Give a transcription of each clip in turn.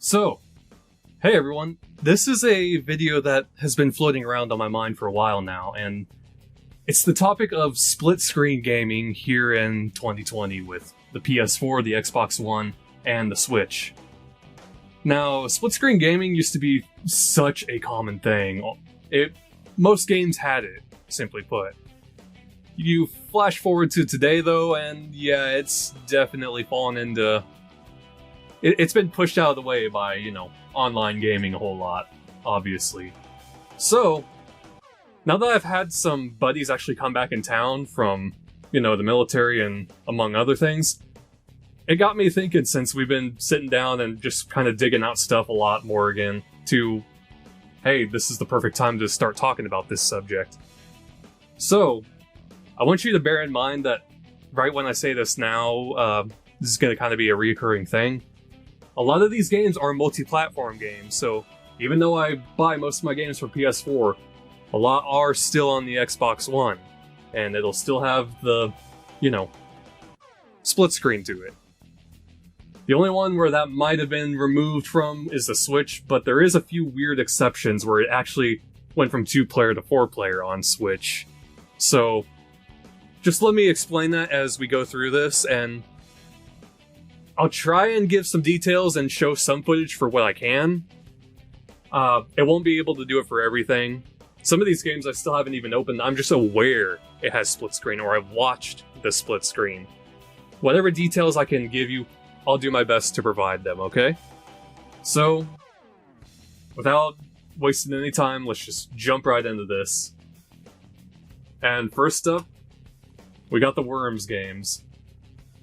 So, hey everyone, this is a video that has been floating around on my mind for a while now, and it's the topic of split-screen gaming here in 2020 with the PS4, the Xbox One, and the Switch. Now, split-screen gaming used to be such a common thing. Most games had it, simply put. You flash forward to today though, and yeah, it's definitely fallen into... It's been pushed out of the way by, online gaming a whole lot, obviously. So, now that I've had some buddies actually come back in town from, the military and among other things, it got me thinking, since we've been sitting down and just kind of digging out stuff a lot more again, to, hey, this is the perfect time to start talking about this subject. So, I want you to bear in mind that right when I say this now, this is going to kind of be a reoccurring thing. A lot of these games are multi-platform games, so even though I buy most of my games for PS4, a lot are still on the Xbox One, and it'll still have the, split screen to it. The only one where that might have been removed from is the Switch, but there is a few weird exceptions where it actually went from 2-player to 4-player on Switch. So, just let me explain that as we go through this, and I'll try and give some details and show some footage for what I can. It won't be able to do it for everything. Some of these games I still haven't even opened. I'm just aware it has split screen, or I've watched the split screen. Whatever details I can give you, I'll do my best to provide them, okay? So, without wasting any time, let's just jump right into this. And first up, we got the Worms games.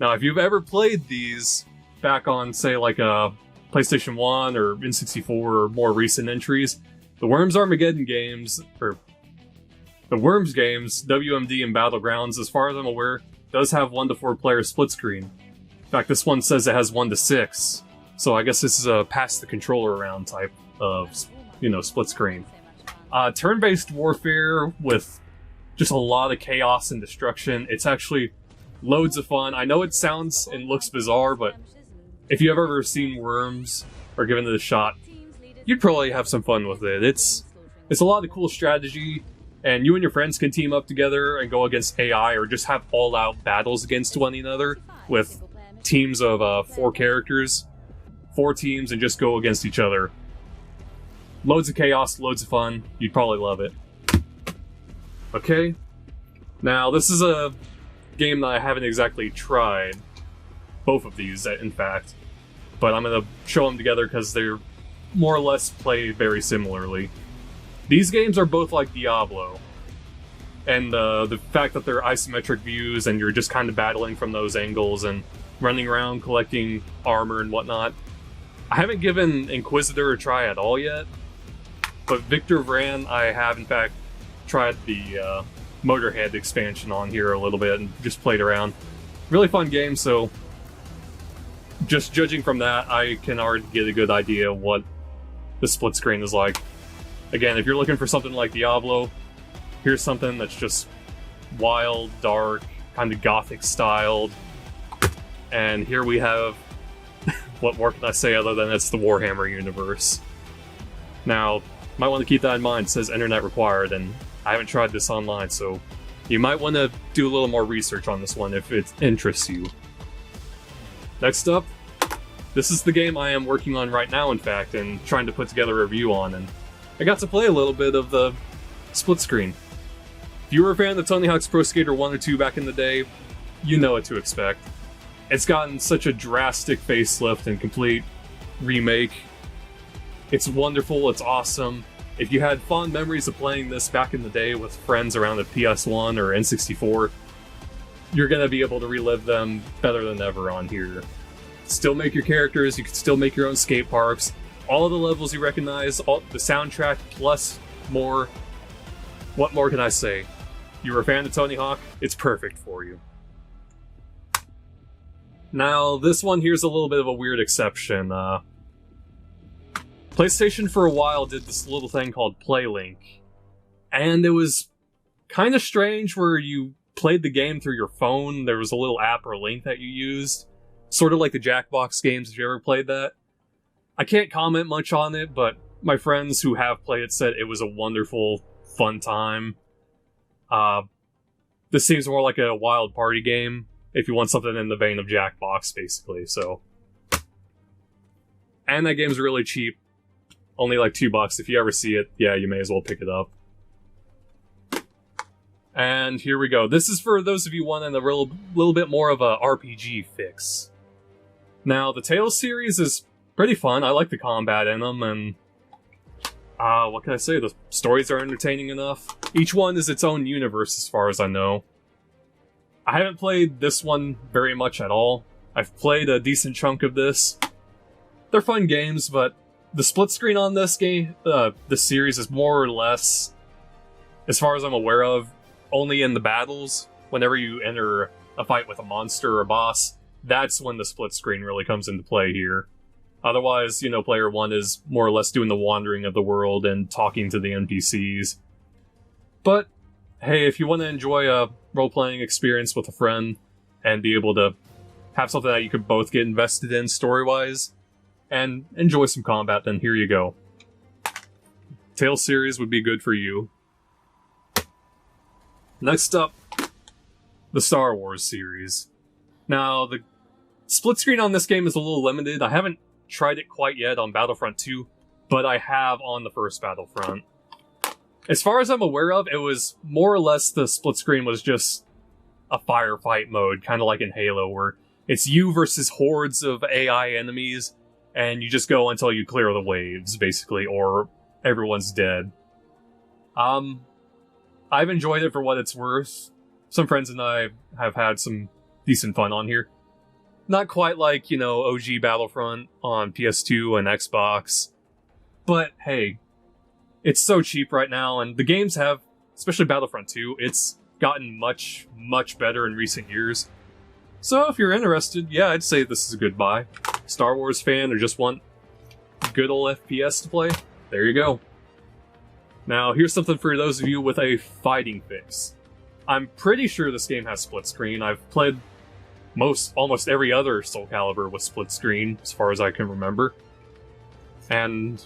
Now, if you've ever played these back on, say, like a PlayStation 1 or N64 or more recent entries, the Worms Armageddon games, or the Worms games, W.M.D. and Battlegrounds, as far as I'm aware, does have 1 to 4 player split screen. In fact, this one says it has 1 to 6, so I guess this is a pass the controller around type of, split screen. Turn-based warfare with just a lot of chaos and destruction. It's actually loads of fun. I know it sounds and looks bizarre, but if you've ever seen Worms or given it a shot, you'd probably have some fun with it. It's a lot of cool strategy, and you and your friends can team up together and go against AI or just have all-out battles against one another with teams of 4 characters, 4 teams, and just go against each other. Loads of chaos, loads of fun. You'd probably love it. Okay, now this is a game that I haven't exactly tried, both of these in fact, but I'm going to show them together because they're more or less play very similarly. These games are both like Diablo, and the fact that they're isometric views and you're just kind of battling from those angles and running around collecting armor and whatnot. I haven't given Inquisitor a try at all yet, but Victor VRAN I have in fact tried the Motorhead expansion on here a little bit and just played around. Really fun game, so just judging from that, I can already get a good idea of what the split screen is like. Again, if you're looking for something like Diablo, here's something that's just wild, dark, kind of gothic styled. And here we have, what more can I say other than it's the Warhammer universe. Now, might want to keep that in mind. It says internet required, and I haven't tried this online, so you might want to do a little more research on this one if it interests you. Next up, this is the game I am working on right now, in fact, and trying to put together a review on, and I got to play a little bit of the split screen. If you were a fan of Tony Hawk's Pro Skater 1 or 2 back in the day, you know what to expect. It's gotten such a drastic facelift and complete remake. It's wonderful, it's awesome. If you had fond memories of playing this back in the day with friends around a PS1 or N64, you're going to be able to relive them better than ever on here. Still make your characters, you can still make your own skate parks, all of the levels you recognize, all the soundtrack plus more. What more can I say? You were a fan of Tony Hawk, it's perfect for you. Now, this one here's a little bit of a weird exception. PlayStation for a while did this little thing called PlayLink, and it was kind of strange where you played the game through your phone. There was a little app or link that you used, sort of like the Jackbox games, if you ever played that. I can't comment much on it, but my friends who have played it said it was a wonderful, fun time. This seems more like a wild party game, if you want something in the vein of Jackbox, basically, so. And that game's really cheap. Only like $2. If you ever see it, yeah, you may as well pick it up. And here we go. This is for those of you wanting a little bit more of a RPG fix. Now, the Tales series is pretty fun. I like the combat in them, and what can I say? The stories are entertaining enough. Each one is its own universe, as far as I know. I haven't played this one very much at all. I've played a decent chunk of this. They're fun games, but the split screen on this game, this series, is more or less, as far as I'm aware of, only in the battles. Whenever you enter a fight with a monster or a boss, that's when the split screen really comes into play here. Otherwise, you know, player 1 is more or less doing the wandering of the world and talking to the NPCs. But, hey, if you want to enjoy a role-playing experience with a friend and be able to have something that you could both get invested in story-wise and enjoy some combat, then here you go. Tales series would be good for you. Next up, the Star Wars series. Now, the split screen on this game is a little limited. I haven't tried it quite yet on Battlefront 2, but I have on the first Battlefront. As far as I'm aware of, it was more or less the split screen was just a firefight mode, kind of like in Halo, where it's you versus hordes of AI enemies, and you just go until you clear the waves, basically, or everyone's dead. I've enjoyed it for what it's worth. Some friends and I have had some decent fun on here. Not quite like, you know, OG Battlefront on PS2 and Xbox. But, hey, it's so cheap right now, and the games have, especially Battlefront 2, it's gotten much, much better in recent years. So if you're interested, yeah, I'd say this is a good buy. Star Wars fan or just want good old FPS to play, there you go. Now, here's something for those of you with a fighting fix. I'm pretty sure this game has split screen. I've played almost every other Soul Calibur with split screen, as far as I can remember. And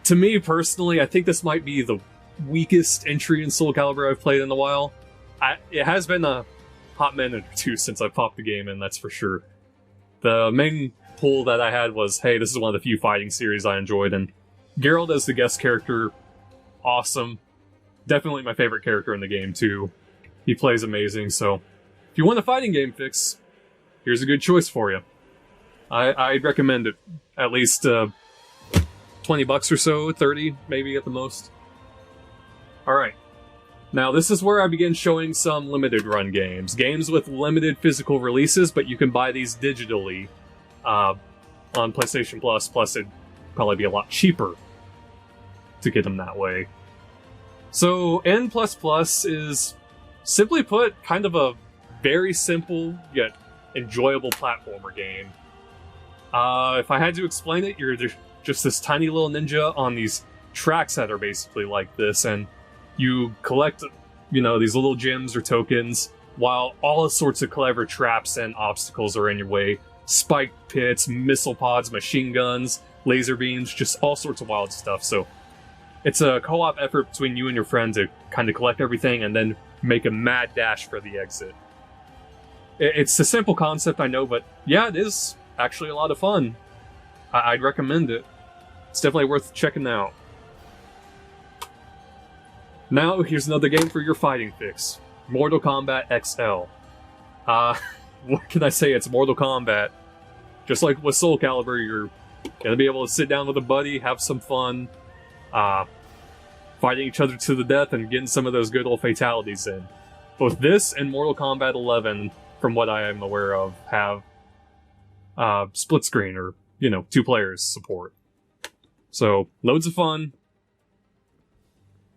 to me, personally, I think this might be the weakest entry in Soul Calibur I've played in a while. It has been a hot minute or two since I popped the game in, that's for sure. The main pull that I had was, hey, this is one of the few fighting series I enjoyed, and Geralt as the guest character, awesome. Definitely my favorite character in the game, too. He plays amazing, so if you want a fighting game fix, here's a good choice for you. I'd recommend it. At least $20 or so, 30 maybe at the most. Alright. Now this is where I begin showing some limited run games. Games with limited physical releases, but you can buy these digitally on PlayStation Plus, plus it'd probably be a lot cheaper to get them that way. So N++ is, simply put, kind of a very simple yet enjoyable platformer game. If I had to explain it, you're just this tiny little ninja on these tracks that are basically like this, and you collect, you know, these little gems or tokens, while all sorts of clever traps and obstacles are in your way. Spike pits, missile pods, machine guns, laser beams, just all sorts of wild stuff. So it's a co-op effort between you and your friend to kind of collect everything and then make a mad dash for the exit. It's a simple concept, I know, but yeah, it is actually a lot of fun. I'd recommend it. It's definitely worth checking out. Now, here's another game for your fighting fix. Mortal Kombat XL. What can I say? It's Mortal Kombat. Just like with Soul Calibur, you're gonna be able to sit down with a buddy, have some fun, fighting each other to the death and getting some of those good old fatalities in. Both this and Mortal Kombat 11, from what I am aware of, have split screen or, you know, 2 players support. So, loads of fun.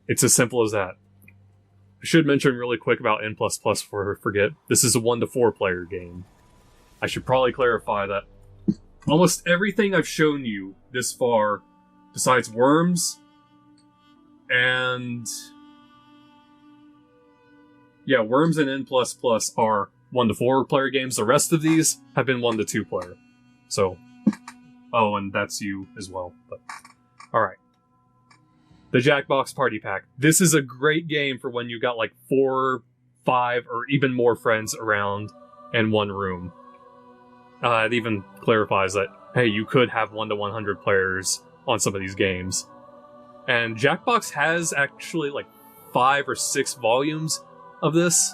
It's as simple as that. I should mention really quick about N++ before I forget. This is a 1 to 4 player game. I should probably clarify that almost everything I've shown you this far, besides Worms, and yeah, Worms and N++ are 1 to 4 player games. The rest of these have been 1 to 2 player. So, Oh, and that's you as well. But alright. The Jackbox Party Pack. This is a great game for when you got like 4, 5, or even more friends around in one room. It even clarifies that, hey, you could have 1 to 100 players on some of these games. And Jackbox has actually like 5 or 6 volumes of this.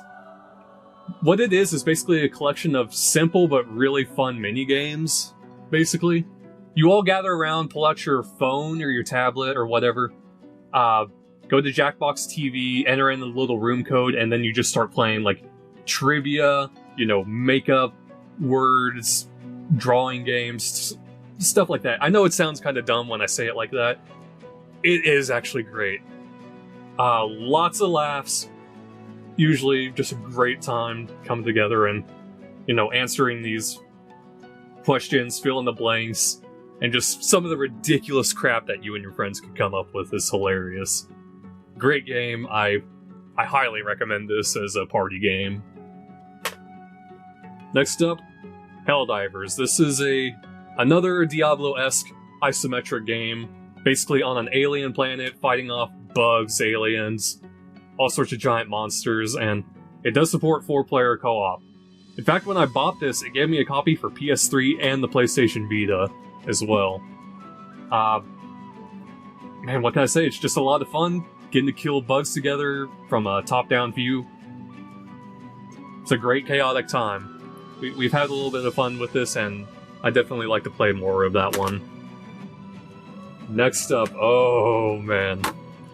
What it is basically a collection of simple but really fun mini-games, basically. You all gather around, pull out your phone or your tablet or whatever, go to Jackbox TV, enter in the little room code, and then you just start playing like trivia, you know, make up words, drawing games, stuff like that. I know it sounds kind of dumb when I say it like that. It is actually great. Lots of laughs. Usually just a great time coming together and, you know, answering these questions, fill in the blanks, and just some of the ridiculous crap that you and your friends can come up with is hilarious. Great game. I highly recommend this as a party game. Next up, Helldivers. This is another Diablo-esque isometric game, basically on an alien planet, fighting off bugs, aliens, all sorts of giant monsters, and it does support 4-player co-op. In fact, when I bought this, it gave me a copy for PS3 and the PlayStation Vita as well. Man, what can I say? It's just a lot of fun, getting to kill bugs together from a top-down view. It's a great chaotic time. We've had a little bit of fun with this, and I definitely like to play more of that one. Next up, oh man,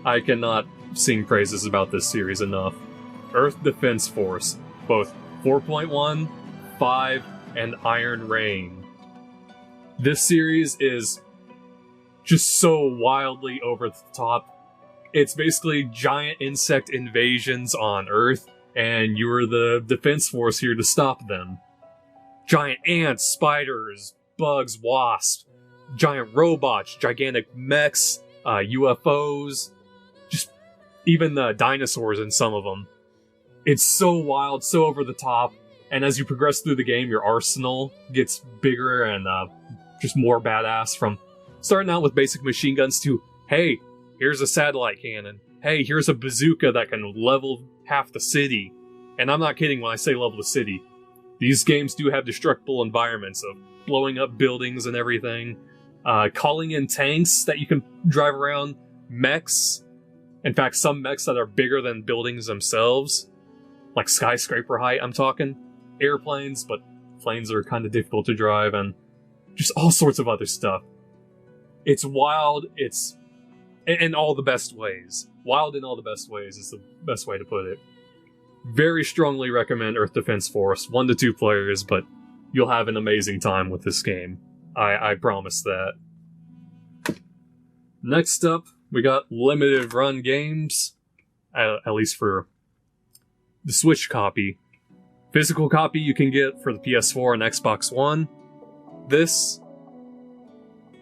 I cannot sing praises about this series enough. Earth Defense Force, both 4.1, 5, and Iron Rain. This series is just so wildly over the top. It's basically giant insect invasions on Earth, and you're the defense force here to stop them. Giant ants, spiders, bugs, wasps, giant robots, gigantic mechs, UFOs, just even dinosaurs in some of them. It's so wild, so over the top, and as you progress through the game, your arsenal gets bigger and just more badass, from starting out with basic machine guns to, hey, here's a satellite cannon, hey, here's a bazooka that can level half the city. And I'm not kidding when I say level the city. These games do have destructible environments of blowing up buildings and everything, calling in tanks that you can drive around, mechs. In fact, some mechs that are bigger than buildings themselves, like skyscraper height, I'm talking. Airplanes, but planes are kind of difficult to drive, and just all sorts of other stuff. It's wild, it's in all the best ways. Wild in all the best ways is the best way to put it. Very strongly recommend Earth Defense Force, 1 to 2 players, but you'll have an amazing time with this game. I promise that. Next up, we got limited run games, at least for the Switch copy. Physical copy you can get for the PS4 and Xbox One. This,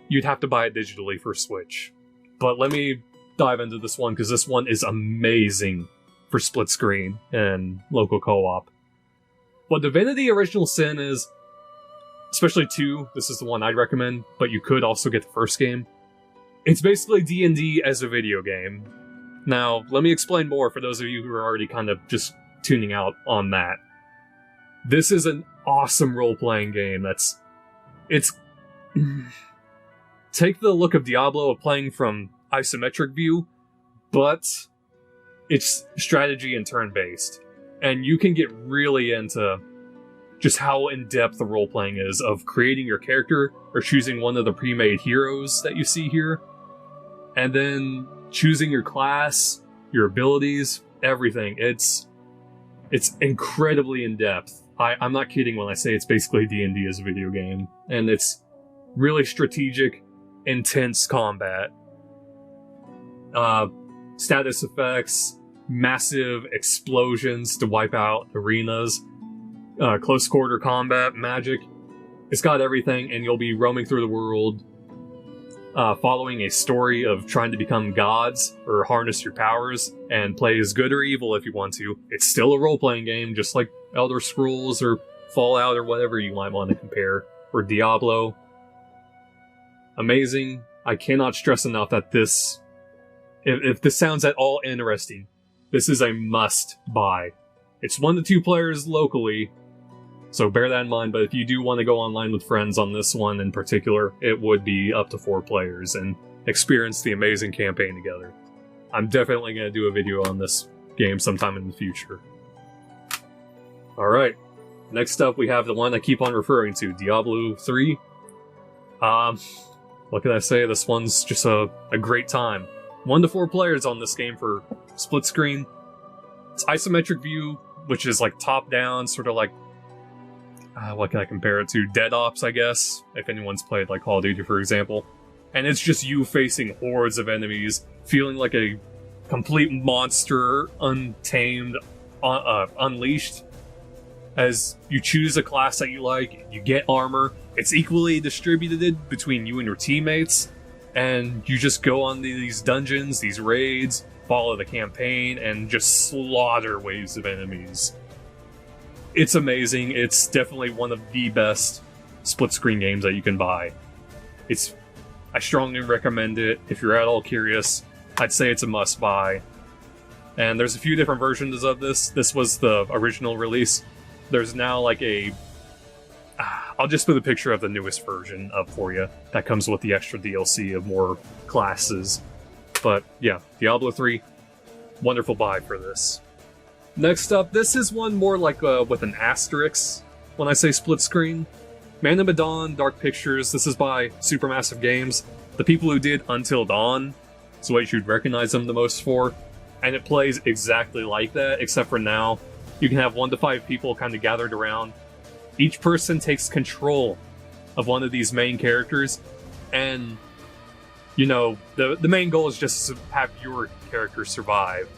you'd have to buy it digitally for Switch. But let me dive into this one, because this one is amazing for split screen and local co-op. What Divinity Original Sin is, especially 2, this is the one I'd recommend, but you could also get the first game. It's basically D&D as a video game. Now, let me explain more for those of you who are already kind of just tuning out on that. This is an awesome role-playing game take the look of Diablo of playing from isometric view, but it's strategy and turn-based. And you can get really into just how in-depth the role-playing is of creating your character or choosing one of the pre-made heroes that you see here. And then choosing your class, your abilities, everything. It's incredibly in-depth. I'm not kidding when I say it's basically D&D as a video game. And it's really strategic, intense combat. Status effects, massive explosions to wipe out arenas, close quarter combat, magic. It's got everything, and you'll be roaming through the world, following a story of trying to become gods or harness your powers and play as good or evil if you want to. It's still a role-playing game, just like Elder Scrolls or Fallout or whatever you might want to compare, or Diablo. amazing. I cannot stress enough that this, if this sounds at all interesting, this is a must-buy. It's 1 to 2 players locally, so bear that in mind, but if you do want to go online with friends on this one in particular, it would be up to 4 players and experience the amazing campaign together. I'm definitely going to do a video on this game sometime in the future. Alright, next up we have the one I keep on referring to, Diablo 3. What can I say? This one's just a great time. 1 to 4 players on this game for split screen. It's isometric view, which is like top down, sort of like, what can I compare it to? Dead Ops, I guess, if anyone's played like Call of Duty, for example. And it's just you facing hordes of enemies, feeling like a complete monster, untamed, unleashed. As you choose a class that you like, you get armor. It's equally distributed between you and your teammates, and you just go on these dungeons, these raids, follow the campaign, and just slaughter waves of enemies. It's amazing. It's definitely one of the best split-screen games that you can buy. I strongly recommend it. If you're at all curious, I'd say it's a must-buy. And there's a few different versions of this. This was the original release. There's now like I'll just put a picture of the newest version up for you. That comes with the extra DLC of more classes. But yeah, Diablo 3, wonderful buy for this. Next up, this is one more like with an asterisk when I say split screen. Man of Medan, Dark Pictures, this is by Supermassive Games. The people who did Until Dawn, is what you should recognize them the most for. And it plays exactly like that, except for now you can have 1 to 5 people kind of gathered around. Each person takes control of one of these main characters, and, you know, the main goal is just to have your character survive,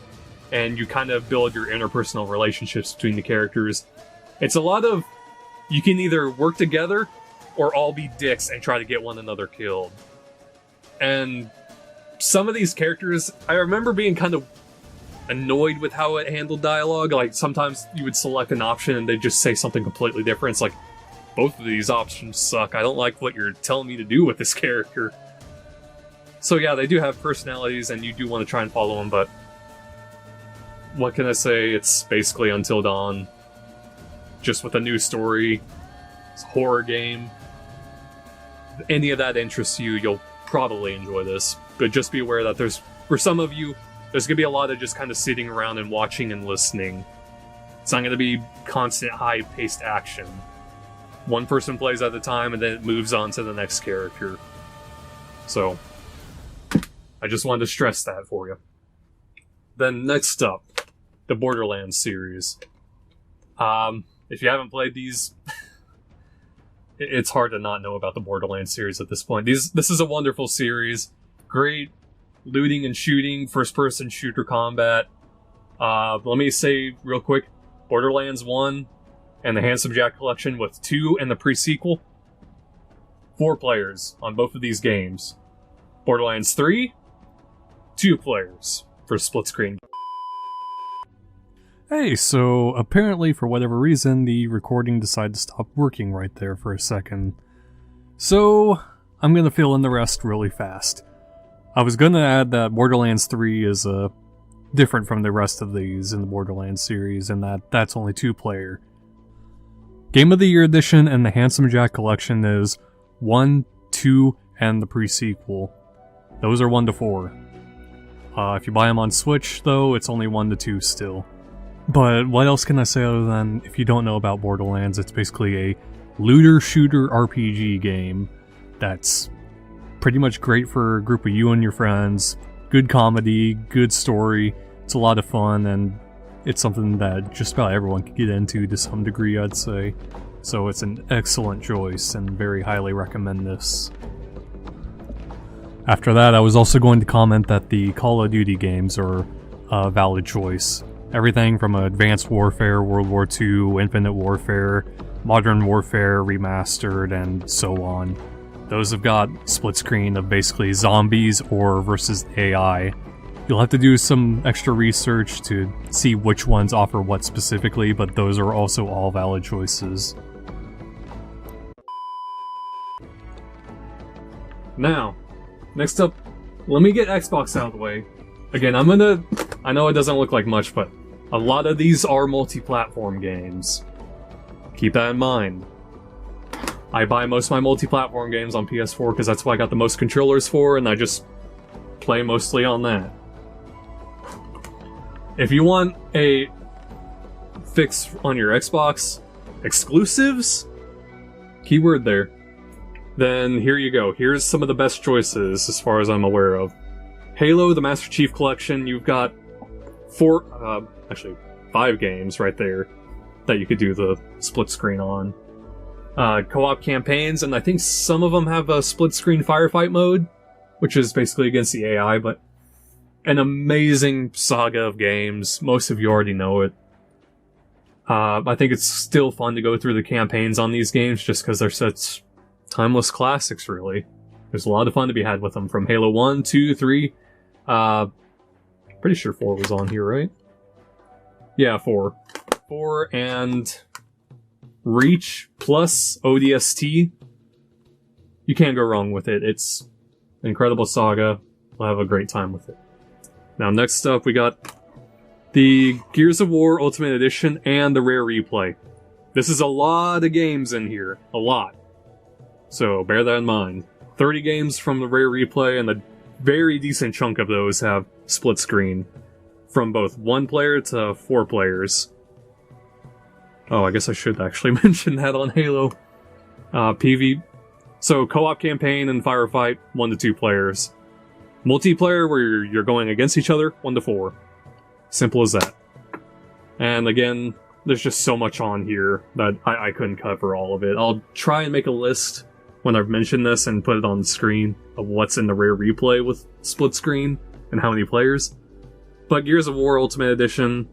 and you kind of build your interpersonal relationships between the characters. It's a lot of, you can either work together, or all be dicks and try to get one another killed. And some of these characters, I remember being kind of annoyed with how it handled dialogue. Like, sometimes you would select an option and they'd just say something completely different. It's like, both of these options suck. I don't like what you're telling me to do with this character. So yeah, they do have personalities and you do want to try and follow them, but what can I say? It's basically Until Dawn, just with a new story. It's a horror game. If any of that interests you, you'll probably enjoy this. But just be aware that for some of you, there's going to be a lot of just kind of sitting around and watching and listening. It's not going to be constant high-paced action. One person plays at a time and then it moves on to the next character. So, I just wanted to stress that for you. Then next up, the Borderlands series. If you haven't played these, it's hard to not know about the Borderlands series at this point. This is a wonderful series. Great looting and shooting, first-person shooter combat. Let me say real quick, Borderlands 1 and the Handsome Jack Collection with 2 and the pre-sequel. 4 players on both of these games. Borderlands 3, 2 players for split screen. Hey, so apparently for whatever reason, the recording decided to stop working right there for a second. So, I'm gonna fill in the rest really fast. I was gonna add that Borderlands 3 is different from the rest of these in the Borderlands series, and that's only 2-player. Game of the Year Edition and the Handsome Jack Collection is 1, 2, and the pre-sequel. Those are 1 to 4. If you buy them on Switch, though, it's only 1 to 2 still. But what else can I say other than, if you don't know about Borderlands, it's basically a looter-shooter RPG game that's pretty much great for a group of you and your friends. Good comedy, good story, it's a lot of fun, and it's something that just about everyone can get into to some degree, I'd say. So it's an excellent choice, and very highly recommend this. After that, I was also going to comment that the Call of Duty games are a valid choice. Everything from Advanced Warfare, World War II, Infinite Warfare, Modern Warfare Remastered, and so on. Those have got split screen of basically zombies or versus AI. You'll have to do some extra research to see which ones offer what specifically, but those are also all valid choices. Now, next up, let me get Xbox out of the way. Again, I know it doesn't look like much, but a lot of these are multi-platform games. Keep that in mind. I buy most of my multi-platform games on PS4 because that's what I got the most controllers for, and I just play mostly on that. If you want a fix on your Xbox exclusives, keyword there, then here you go. Here's some of the best choices as far as I'm aware of. Halo, the Master Chief Collection, you've got 5 games right there that you could do the split screen on. Co-op campaigns, and I think some of them have a split screen firefight mode, which is basically against the AI, but an amazing saga of games. Most of you already know it. I think it's still fun to go through the campaigns on these games just because they're such timeless classics, really. There's a lot of fun to be had with them, from Halo 1, 2, 3, pretty sure 4 was on here, right? Yeah, 4. 4 and Reach plus ODST. You can't go wrong with it. It's an incredible saga. We'll have a great time with it. Now, next up, we got the Gears of War Ultimate Edition and the Rare Replay. This is a lot of games in here. A lot. So, bear that in mind. 30 games from the Rare Replay, and a very decent chunk of those have split screen. From both 1 player to 4 players. Oh, I guess I should actually mention that on Halo. So, co-op campaign and firefight, 1 to 2 players. Multiplayer, where you're going against each other, 1 to 4. Simple as that. And again, there's just so much on here that I couldn't cover all of it. I'll try and make a list when I've mentioned this and put it on the screen of what's in the Rare Replay with split screen and how many players. But Gears of War Ultimate Edition,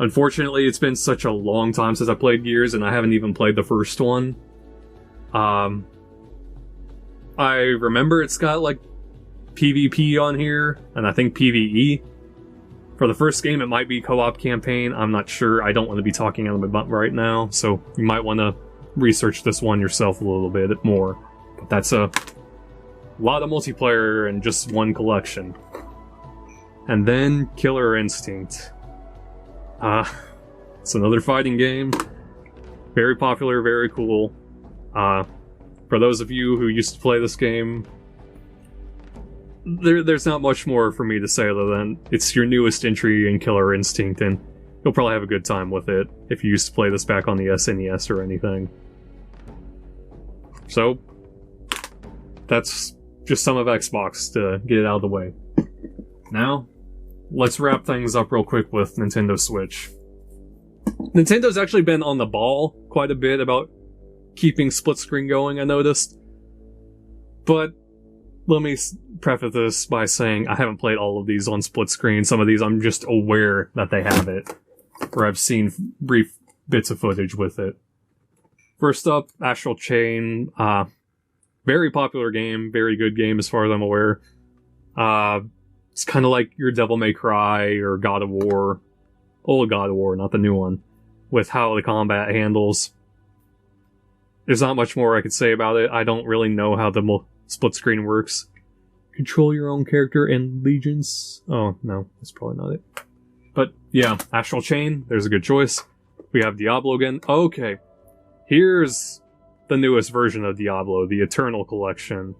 unfortunately, it's been such a long time since I played Gears, and I haven't even played the first one. I remember it's got, like, PvP on here, and I think PvE. For the first game, it might be co-op campaign. I'm not sure. I don't want to be talking out of my butt right now, so you might want to research this one yourself a little bit more. But that's a lot of multiplayer in just one collection. And then Killer Instinct. It's another fighting game. Very popular, very cool. For those of you who used to play this game, there's not much more for me to say other than it's your newest entry in Killer Instinct, and you'll probably have a good time with it if you used to play this back on the SNES or anything. So, that's just some of Xbox to get it out of the way. Now, let's wrap things up real quick with Nintendo Switch. Nintendo's actually been on the ball quite a bit about keeping split screen going, I noticed. But let me preface this by saying I haven't played all of these on split screen. Some of these I'm just aware that they have it, or I've seen brief bits of footage with it. First up, Astral Chain. Very popular game, very good game as far as I'm aware. It's kind of like your Devil May Cry or God of War. Old God of War, not the new one. With how the combat handles. There's not much more I could say about it. I don't really know how the split screen works. Control your own character and legions. Oh, no, that's probably not it. But, yeah, Astral Chain, there's a good choice. We have Diablo again. Okay, here's the newest version of Diablo, the Eternal Collection.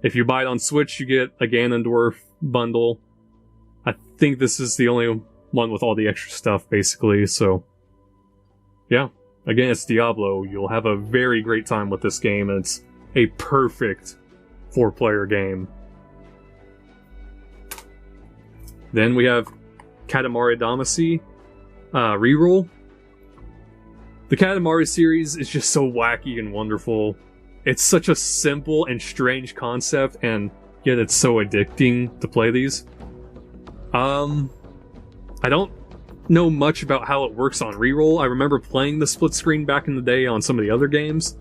If you buy it on Switch, you get a Ganondorf bundle. I think this is the only one with all the extra stuff, basically, so... yeah, again, it's Diablo. You'll have a very great time with this game, and it's a perfect 4-player game. Then we have Katamari Damacy Reroll. The Katamari series is just so wacky and wonderful. It's such a simple and strange concept, and yet it's so addicting to play these. I don't know much about how it works on Reroll. I remember playing the split screen back in the day on some of the other games.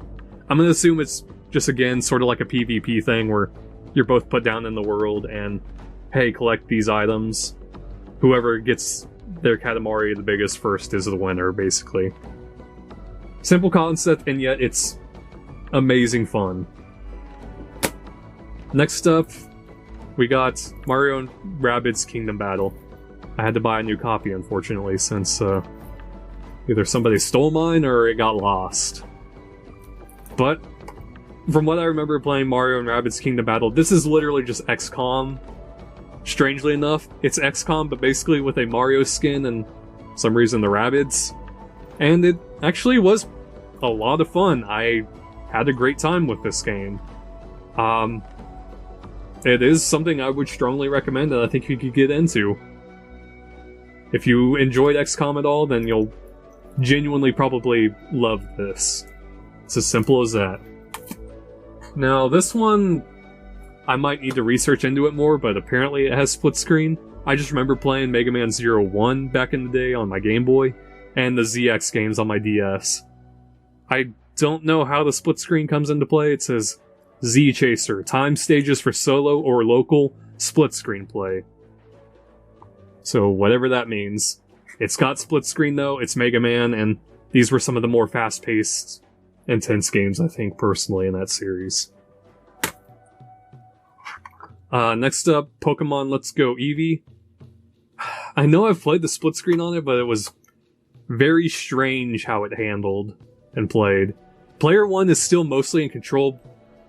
I'm gonna assume it's just, again, sort of like a PvP thing where you're both put down in the world and, hey, collect these items. Whoever gets their Katamari the biggest first is the winner, basically. Simple concept, and yet it's amazing fun. Next up, we got Mario and Rabbids Kingdom Battle. I had to buy a new copy, unfortunately, since either somebody stole mine or it got lost. But from what I remember playing Mario and Rabbids Kingdom Battle, this is literally just XCOM. Strangely enough, it's XCOM, but basically with a Mario skin and for some reason the Rabbids. And it actually was a lot of fun. I had a great time with this game. It is something I would strongly recommend and I think you could get into. If you enjoyed XCOM at all, then you'll genuinely probably love this. It's as simple as that. Now, this one, I might need to research into it more, but apparently it has split screen. I just remember playing Mega Man 01 back in the day on my Game Boy, and the ZX games on my DS. I don't know how the split screen comes into play. It says Z Chaser, time stages for solo or local, split screen play. So whatever that means. It's got split screen though, it's Mega Man, and these were some of the more fast-paced, intense games, I think, personally, in that series. Next up, Pokemon Let's Go Eevee. I know I've played the split screen on it, but it was very strange how it handled and played. Player 1 is still mostly in control,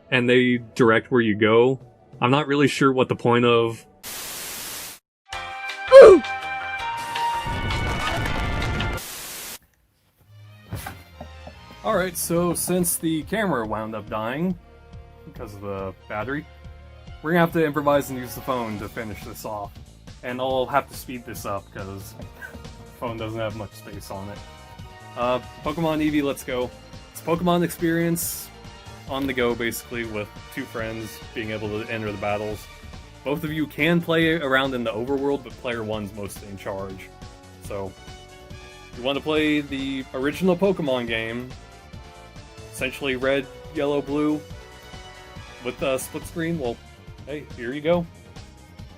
and they direct where you go. I'm not really sure what the point of... Ooh! Alright, so since the camera wound up dying because of the battery, we're gonna have to improvise and use the phone to finish this off. And I'll have to speed this up because the phone doesn't have much space on it. Pokemon Eevee Let's Go. It's a Pokemon experience on the go, basically, with two friends being able to enter the battles. Both of you can play around in the overworld, but player 1's mostly in charge. So, if you want to play the original Pokemon game, essentially red, yellow, blue, with a split screen, well, hey, here you go.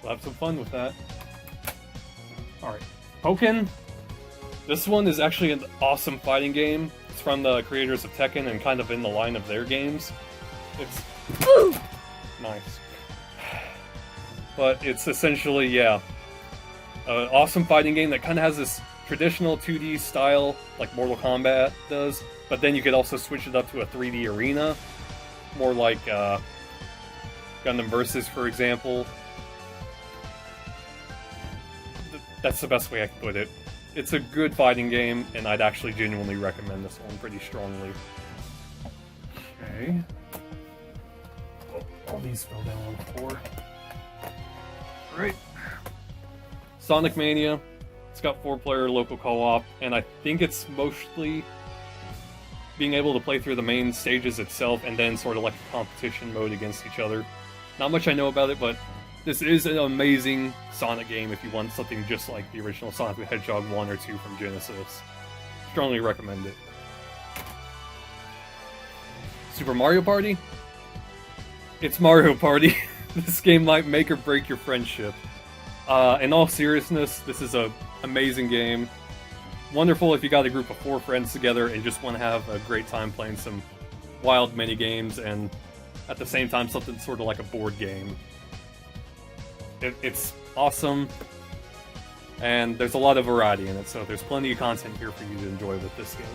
We'll have some fun with that. Alright, Pokken. This one is actually an awesome fighting game. It's from the creators of Tekken and kind of in the line of their games. It's... Woo! Nice. But it's essentially, yeah, an awesome fighting game that kind of has this traditional 2D style, like Mortal Kombat does, but then you could also switch it up to a 3D arena, more like Gundam Versus, for example. That's the best way I can put it. It's a good fighting game, and I'd actually genuinely recommend this one pretty strongly. Okay. Oh, all these fell down on the floor. Alright. Sonic Mania. It's got 4-player local co-op, and I think it's mostly being able to play through the main stages itself, and then sort of like a competition mode against each other. Not much I know about it, but this is an amazing Sonic game if you want something just like the original Sonic the Hedgehog 1 or 2 from Genesis. Strongly recommend it. Super Mario Party? It's Mario Party. This game might make or break your friendship. In all seriousness, this is an amazing game. Wonderful if you got a group of 4 friends together and just want to have a great time playing some wild mini-games and at the same time something sort of like a board game. It's awesome, and there's a lot of variety in it, so there's plenty of content here for you to enjoy with this game.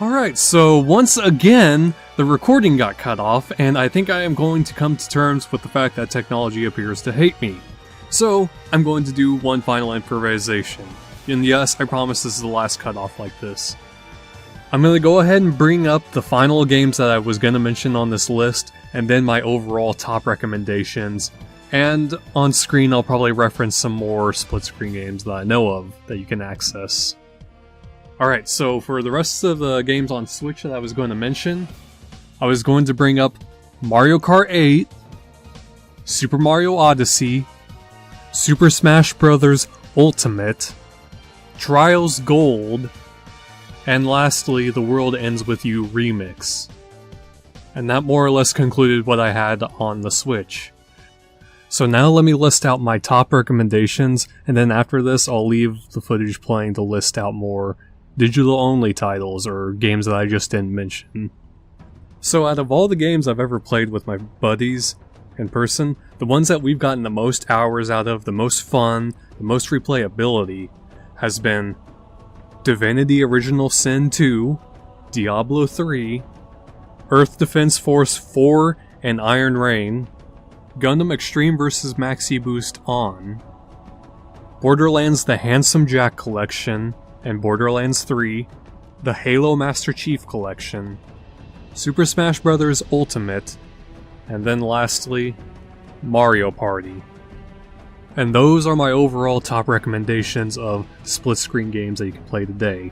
Alright, so once again, the recording got cut off, and I think I am going to come to terms with the fact that technology appears to hate me. So, I'm going to do one final improvisation. And yes, I promise this is the last cutoff like this. I'm going to go ahead and bring up the final games that I was going to mention on this list, and then my overall top recommendations. And on screen I'll probably reference some more split-screen games that I know of that you can access. Alright, so for the rest of the games on Switch that I was going to mention, I was going to bring up Mario Kart 8, Super Mario Odyssey, Super Smash Bros. Ultimate, Trials Gold, and lastly, The World Ends With You Remix. And that more or less concluded what I had on the Switch. So now let me list out my top recommendations, and then after this I'll leave the footage playing to list out more digital-only titles or games that I just didn't mention. So out of all the games I've ever played with my buddies in person, the ones that we've gotten the most hours out of, the most fun, the most replayability, has been Divinity Original Sin 2, Diablo 3, Earth Defense Force 4 and Iron Rain, Gundam Extreme vs. Maxi Boost On, Borderlands The Handsome Jack Collection and Borderlands 3, the Halo Master Chief Collection, Super Smash Bros. Ultimate, and then lastly, Mario Party. And those are my overall top recommendations of split-screen games that you can play today.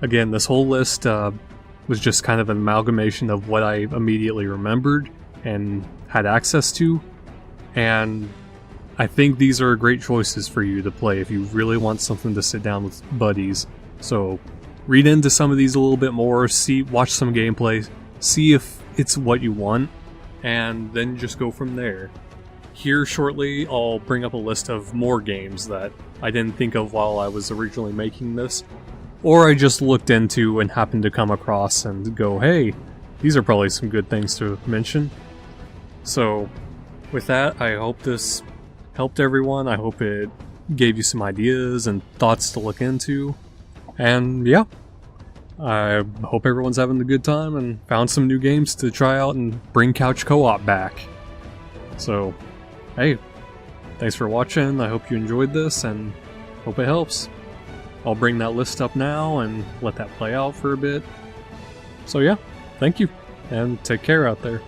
Again, this whole list was just kind of an amalgamation of what I immediately remembered and had access to, and I think these are great choices for you to play if you really want something to sit down with buddies. So read into some of these a little bit more, watch some gameplay, see if it's what you want, and then just go from there. Here shortly, I'll bring up a list of more games that I didn't think of while I was originally making this, or I just looked into and happened to come across and go, hey, these are probably some good things to mention. So, with that, I hope this helped everyone. I hope it gave you some ideas and thoughts to look into. And yeah, I hope everyone's having a good time and found some new games to try out and bring couch co-op back. So, hey, thanks for watching. I hope you enjoyed this and hope it helps. I'll bring that list up now and let that play out for a bit. So yeah, thank you, and take care out there.